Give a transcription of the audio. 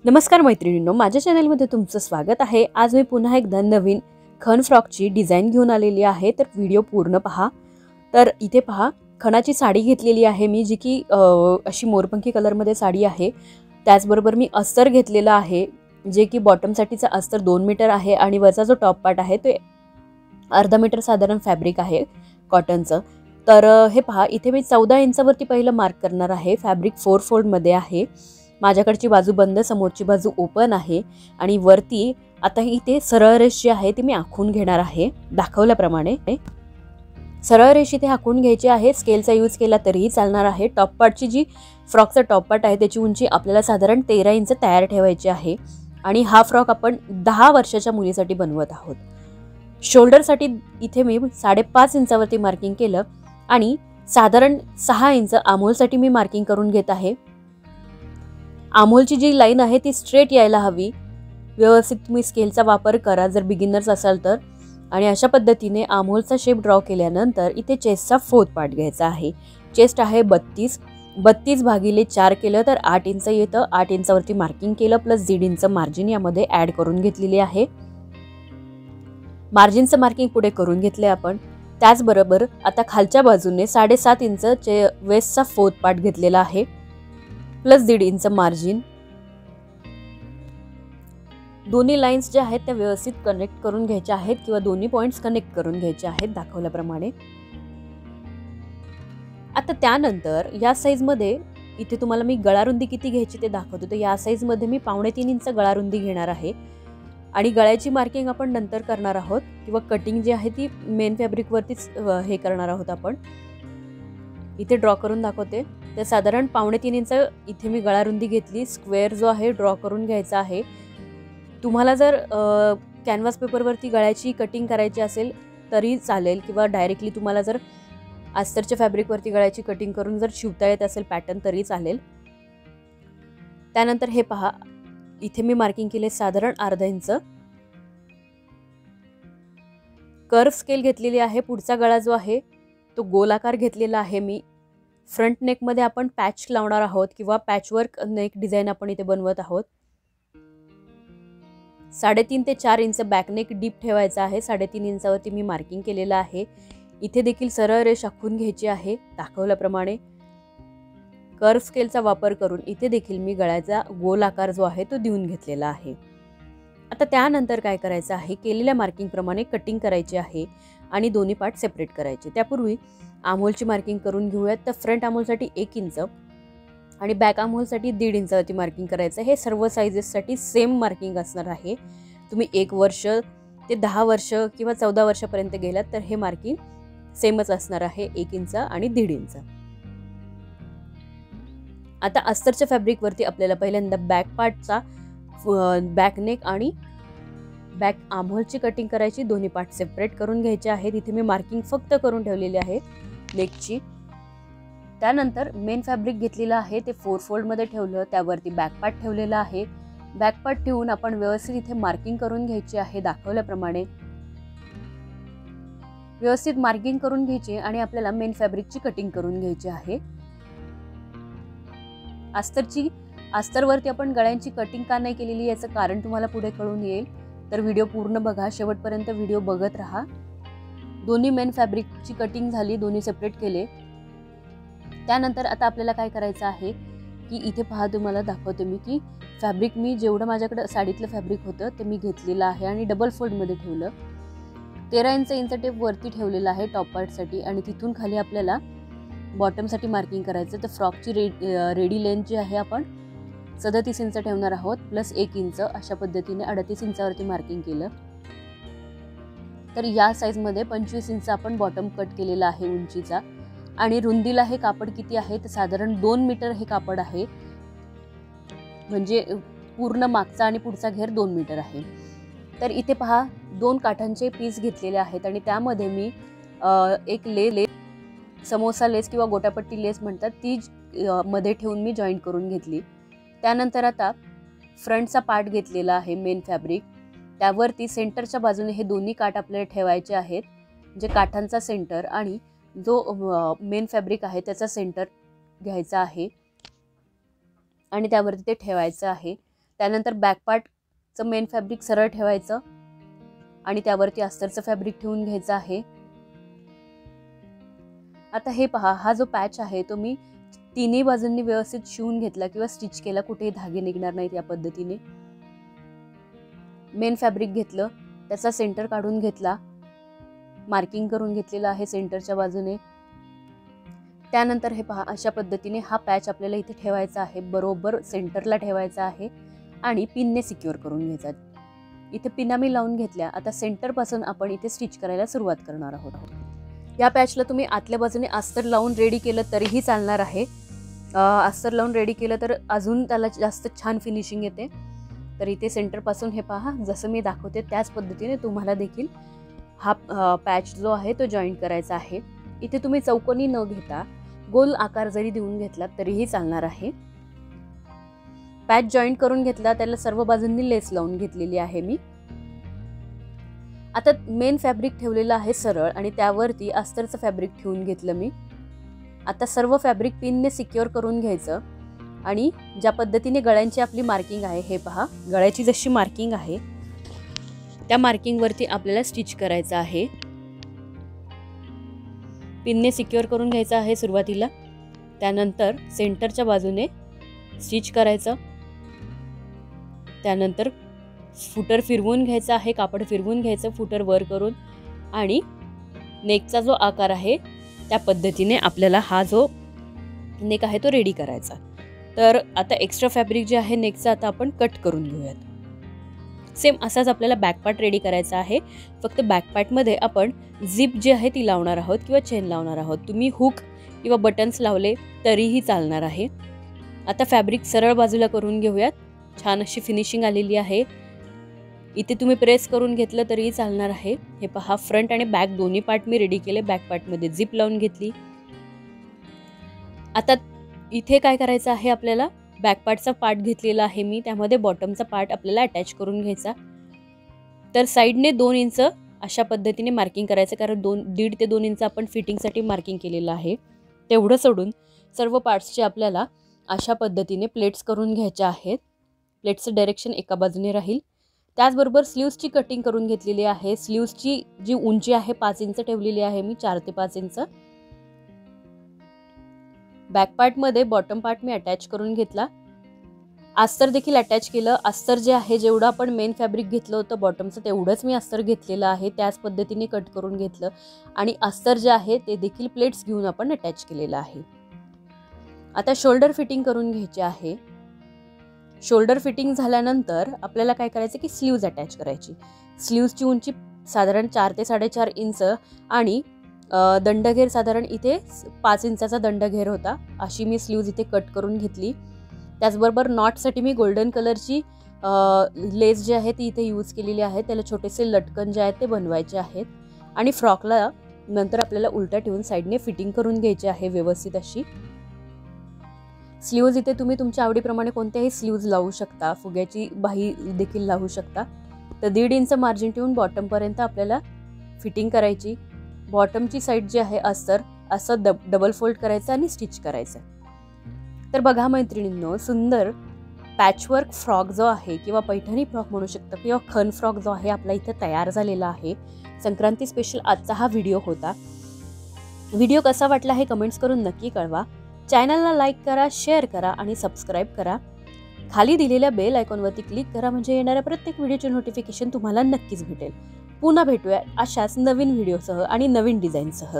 नमस्कार मैत्रिणींनो, माझ्या चॅनलमध्ये तुमचं स्वागत आहे। आज मी पुन्हा एकदा नवीन खण फ्रॉकची डिझाईन घेऊन आलेली आहे, तर व्हिडिओ पूर्ण पहा। तर इथे पहा, खणाची साडी घेतलेली आहे मी, जी की अशी मोरपंखी कलरमध्ये साडी आहे। त्याचबरोबर मी अस्तर घेतलेला आहे, जे की बॉटमसाठीचा अस्तर 2 मीटर आहे आणि वरचा जो टॉप पार्ट आहे ते अर्धा मीटर साधारण फॅब्रिक आहे कॉटनचं। तर हे पहा, इथे मी 14 इंचावरती पहिलं मार्क करणार आहे। फॅब्रिक 4 फोल्डमध्ये आहे। माझ्याकडची बाजू बंद, समोरची बाजू ओपन आहे आणि वरती आता इथे सरळ रेष जी आहे ती मी आखून घेणार आहे दाखवल्याप्रमाणे। सरळ रेष इथे आखून घ्यायची आहे। स्केलचा यूज केला तरीही चालणार आहे। टॉप पार्टची जी फ्रॉकचा टॉप पार्ट आहे त्याची उंची आपल्याला साधारण 13 इंच तयार ठेवायची आहे आणि हा फ्रॉक आपण 10 वर्षाच्या मुलीसाठी बनवत आहोत। शोल्डरसाठी इथे मी 5.5 इंचावरती मार्किंग केलं आणि साधारण 6 इंच आमोलसाठी मी मार्किंग करून घेत आहे। आमोलची जी लाईन आहे ती स्ट्रेट यायला हवी। व्यवस्थित तुम्ही स्केलचा वापर करा जर बिगिनर्स असाल तर। आणि अशा पद्धतीने आमोलचा शेप ड्रॉ केल्यानंतर इथे चेस्टचा 4th पार्ट घ्यायचा आहे। चेस्ट आहे 32 भागिले 4 केलं तर 8 इंच येतं। 8 इंचावरती मार्किंग केलं प्लस 1.5 इंच मार्जिन यामध्ये ॲड करून घेतलेली आहे। मार्जिनचं मार्किंग पुढे करून घेतले आपण। त्याचबरोबर आता खालच्या बाजूने 7.5 इंच वेस्टचा 4th पार्ट घेतलेला आहे प्लस 1.5 इंच मार्जिन। दोन्ही लाईन्स ज्या आहेत त्या व्यवस्थित कनेक्ट करून घ्यायच्या आहेत किंवा दोन्ही पॉइंट्स कनेक्ट करून घ्यायचे आहेत दाखवल्याप्रमाणे। आता त्यानंतर या साईजमध्ये इथे तुम्हाला मी गळारुंदी किती घ्यायची ते दाखवतो। तर या साईजमध्ये मी 2.5 इंच गळारुंदी घेणार आहे आणि गळ्याची मार्किंग आपण नंतर करणार आहोत किंवा कटिंग जी आहे ती मेन फॅब्रिकवरतीच हे करणार आहोत आपण। इथे ड्रॉ करून दाखवते। तर साधारण 2.5 इंच इथे मी गळारुंदी घेतली। स्क्वेअर जो आहे ड्रॉ करून घ्यायचा आहे। तुम्हाला जर कॅनव्हास पेपरवरती गळ्याची कटिंग करायची असेल तरी चालेल किंवा डायरेक्टली तुम्हाला जर अस्तरच्या फॅब्रिकवरती गळ्याची कटिंग करून जर शिवता येत असेल पॅटर्न तरी चालेल। त्यानंतर हे पहा, इथे मी मार्किंग केले साधारण अर्धा इंच। कर्व स्केल घेतलेली आहे। पुढचा गळा जो आहे तो गोलाकार घेतलेला आहे मी। फ्रंट नेकमध्ये आपण पॅच लावणार आहोत किंवा पॅचवर्क नेक डिझाईन आपण इथे बनवत आहोत। 3.5 ते 4 इंच बॅक नेक डीप ठेवायचा आहे। 3.5 इंचावरती मी मार्किंग केलेलं आहे। इथे देखील सरळ रेष आखून घ्यायची आहे दाखवल्याप्रमाणे। कर्व स्केलचा वापर करून इथे देखील मी गळ्याचा गोल आकार जो आहे तो देऊन घेतलेला आहे। आता त्यानंतर काय करायचं आहे, केलेल्या मार्किंग प्रमाणे कटिंग करायची आहे आणि दोन्ही पार्ट सेपरेट करायचे। त्यापूर्वी आमोलची मार्किंग करून घेऊयात। तर फ्रंट आमोलसाठी 1 इंच आणि बॅक आमोलसाठी 1.5 इंचावरती मार्किंग करायचं। हे सर्व साइजेससाठी सेम मार्किंग असणार आहे। तुम्ही 1 वर्ष ते 10 वर्ष किंवा 14 वर्षापर्यंत गेलात तर हे मार्किंग सेमच असणार आहे, 1 इंच आणि 1.5 इंच। आता अस्तरच्या फॅब्रिकवरती आपल्याला पहिल्यांदा बॅक पार्टचा बॅक नेक आणि बॅक आमोलची कटिंग करायची। दोन्ही पार्ट सेपरेट करून घ्यायचे आहेत। इथे मी मार्किंग फक्त करून ठेवलेली आहे नेकची। त्यानंतर मेन फॅब्रिक घेतलेलं आहे ते 4 फोल्डमध्ये ठेवलं, त्यावरती बॅक पार्ट ठेवलेला आहे। बॅक पार्ट ठेवून आपण व्यवस्थित इथे मार्किंग करून घ्यायची आहे दाखवल्याप्रमाणे। व्यवस्थित मार्किंग करून घ्यायची आणि आपल्याला मेन फॅब्रिकची कटिंग करून घ्यायची आहे। अस्तरवरती आपण गळ्यांची कटिंग का नाही केलेली याचं कारण तुम्हाला पुढे कळून येईल, तर व्हिडिओ पूर्ण बघा, शेवटपर्यंत व्हिडिओ बघत राहा। दोन्ही मेन फॅब्रिकची कटिंग झाली, दोन्ही सेपरेट केले। त्यानंतर आता आपल्याला काय करायचं आहे की इथे पहा, तुम्हाला दाखवते मी की फॅब्रिक मी जेवढं माझ्याकडे साडीतलं फॅब्रिक होतं ते मी घेतलेलं आहे आणि डबल फोल्डमध्ये ठेवलं। 13 इंच टेप वरती ठेवलेला आहे टॉप पार्टसाठी आणि तिथून खाली आपल्याला बॉटमसाठी मार्किंग करायचं। तर फ्रॉकची रेडी लेंथ जी आहे आपण 37 इंच ठेवणार आहोत प्लस 1 इंच। अशा पद्धतीने 38 इंचावरती मार्किंग केलं। तर या साईजमध्ये 25 इंच आपण बॉटम कट केलेला आहे उंचीचा आणि रुंदीला हे कापड किती आहे तर साधारण 2 मीटर हे कापड आहे, म्हणजे पूर्ण मागचा आणि पुढचा घेर 2 मीटर आहे। तर इथे पहा, 2 काठांचे पीस घेतलेले आहेत आणि त्यामध्ये मी एक लेस, समोसा लेस किंवा गोटापट्टी लेस म्हणतात ती मध्ये ठेवून मी जॉईंट करून घेतली। त्यानंतर आता फ्रंटचा पार्ट घेतलेला आहे मेन फॅब्रिक, त्यावरती सेंटरच्या बाजूने हे दोन्ही काठ आपल्याला ठेवायचे आहेत, म्हणजे काठांचा सेंटर आणि जो मेन फॅब्रिक आहे त्याचा सेंटर घ्यायचा आहे आणि त्यावरती ते ठेवायचं आहे। त्यानंतर बॅक पार्टचं मेन फॅब्रिक सरळ ठेवायचं आणि त्यावरती अस्तरचं फॅब्रिक ठेवून घ्यायचं आहे. आता हे पहा, हा जो पॅच आहे तो मी तिन्ही बाजूंनी व्यवस्थित शिवून घेतला किंवा स्टिच केला, कुठेही धागे निघणार नाहीत या पद्धतीने. मेन फॅब्रिक घेतलं, त्याचा सेंटर काढून घेतला, मार्किंग करून घेतलेलं आहे सेंटरच्या बाजूने. त्यानंतर हे पहा, अशा पद्धतीने हा पॅच आपल्याला इथे ठेवायचा आहे, बरोबर सेंटरला ठेवायचा आहे आणि पिनने सिक्युअर करून घ्यायचा. इथे पिना मी लावून घेतल्या. आता सेंटरपासून आपण इथे स्टिच करायला सुरुवात करणार आहोत. या पॅचला तुम्ही आतल्या बाजूने अस्तर लावून रेडी केलं तरीही चालणार आहे. अस्तर लावून रेडी केलं तर अजून त्याला जास्त छान फिनिशिंग येते. तर इथे सेंटरपासून हे पहा, जसं मी दाखवते त्याच पद्धतीने तुम्हाला देखील हा पॅच जो आहे तो जॉईंट करायचा आहे. इथे तुम्ही चौकोनी न घेता गोल आकार जरी देऊन घेतला तरीही चालणार आहे. पॅच जॉईंट करून घेतला, त्याला सर्व बाजूंनी लेस लावून घेतलेली आहे मी. आता मेन फॅब्रिक ठेवलेलं आहे सरळ आणि त्यावरती अस्तरचं फॅब्रिक ठेवून घेतलं मी. आता सर्व फॅब्रिक पिनने सिक्युअर करून घ्यायचं आणि ज्या पद्धतीने गळ्यांची आपली मार्किंग आहे, हे पहा, गळ्याची जशी मार्किंग आहे त्या मार्किंगवरती आपल्याला स्टिच करायचं आहे. पिनने सिक्युअर करून घ्यायचं आहे सुरुवातीला. त्यानंतर सेंटरच्या बाजूने स्टिच करायचं. त्यानंतर फुटर फिरवून घ्यायचा आहे, कापड फिरवून घ्यायचं फुटर वर करून आणि नेकचा जो आकार आहे त्या पद्धतीने आपल्याला हा जो नेक आहे तो रेडी करायचा. तर आता एक्स्ट्रा फॅब्रिक जे आहे नेकचा आता आपण कट करून घेऊयात. सेम असाच आपल्याला बॅक पार्ट रेडी करायचा आहे. फक्त बॅक पार्टमध्ये आपण झिप जी आहे ती लावणार आहोत किंवा चेन लावणार आहोत. तुम्ही हुक किंवा बटन्स लावले तरीही चालणार आहे. आता फॅब्रिक सरळ बाजूला करून घेऊयात. छान अशी फिनिशिंग आलेली आहे. इथे तुम्ही प्रेस करून घेतलं तरीही चालणार आहे. हे पहा, फ्रंट आणि बॅक दोन्ही पार्ट मी रेडी केले. बॅक पार्टमध्ये झिप लावून घेतली. आता इथे काय करायचं आहे, आपल्याला बॅक पार्टचा पार्ट घेतलेला आहे मी, त्यामध्ये बॉटमचा पार्ट आपल्याला अटॅच करून घ्यायचा. तर साईडने 2 इंच अशा पद्धतीने मार्किंग करायचं, कारण 1.5 ते 2 इंच आपण फिटिंगसाठी मार्किंग केलेलं आहे. तेवढं सोडून सर्व पार्ट्सचे आपल्याला अशा पद्धतीने प्लेट्स करून घ्यायच्या आहेत. प्लेट्सचं डायरेक्शन एका बाजूने राहील. त्याचबरोबर स्लीव्सची कटिंग करून घेतलेली आहे. स्लीव्सची जी उंची आहे 5 इंच ठेवलेली आहे मी, 4 ते 5 इंच. बॅक पार्टमध्ये बॉटम पार्ट मी अटॅच करून घेतला. अस्तर देखील अटॅच केलं. अस्तर जे आहे, जेवढं आपण मेन फॅब्रिक घेतलं होतं बॉटमचं तेवढंच मी अस्तर घेतलेलं आहे. त्याच पद्धतीने कट करून घेतलं आणि अस्तर जे आहे ते देखील प्लेट्स घेऊन आपण अटॅच केलेलं आहे. आता शोल्डर फिटिंग करून घ्यायची आहे. शोल्डर फिटिंग झाल्यानंतर आपल्याला काय करायचं की स्लीव्ज अटॅच करायची. स्लीव्सची उंची साधारण 4 ते 4.5 इंच आणि दंडघेर साधारण इथे 5 इंचाचा दंडघेर होता. अशी मी स्लीव्ज इथे कट करून घेतली. त्याचबरोबर नॉटसाठी मी गोल्डन कलरची लेस जी आहे ती इथे यूज केलेली आहे. त्याला छोटेसे लटकन जे आहेत ते बनवायचे आहेत आणि फ्रॉकला नंतर आपल्याला उलटा ठेवून साईडने फिटिंग करून घ्यायची आहे व्यवस्थित अशी. स्लीव्ज इथे तुम्ही तुमच्या आवडीप्रमाणे कोणत्याही स्लीव्ज लावू शकता. फुग्याची बाही देखील लावू शकता. तर 1.5 इंच मार्जिन ठेवून बॉटमपर्यंत आपल्याला फिटिंग करायची. बॉटमची साईड जी आहे अस्तर असं डबल फोल्ड करायचं आणि स्टिच करायचं. तर बघा मैत्रिणींनो, सुंदर पॅचवर्क फ्रॉक जो आहे किंवा पैठणी फ्रॉक म्हणू शकता किंवा खन फ्रॉक जो आहे आपला इथे तयार झालेला आहे. संक्रांती स्पेशल आजचा हा व्हिडिओ होता. व्हिडिओ कसा वाटला हे कमेंट्स करून नक्की कळवा. चॅनलला लाईक करा, शेअर करा आणि सबस्क्राईब करा. खाली दिलेल्या बेल आयकॉनवरती क्लिक करा, म्हणजे येणाऱ्या प्रत्येक व्हिडिओचे नोटिफिकेशन तुम्हाला नक्कीच भेटेल. पुन्हा भेटूया अशाच नवीन व्हिडिओसह आणि नवीन डिझाईनसह.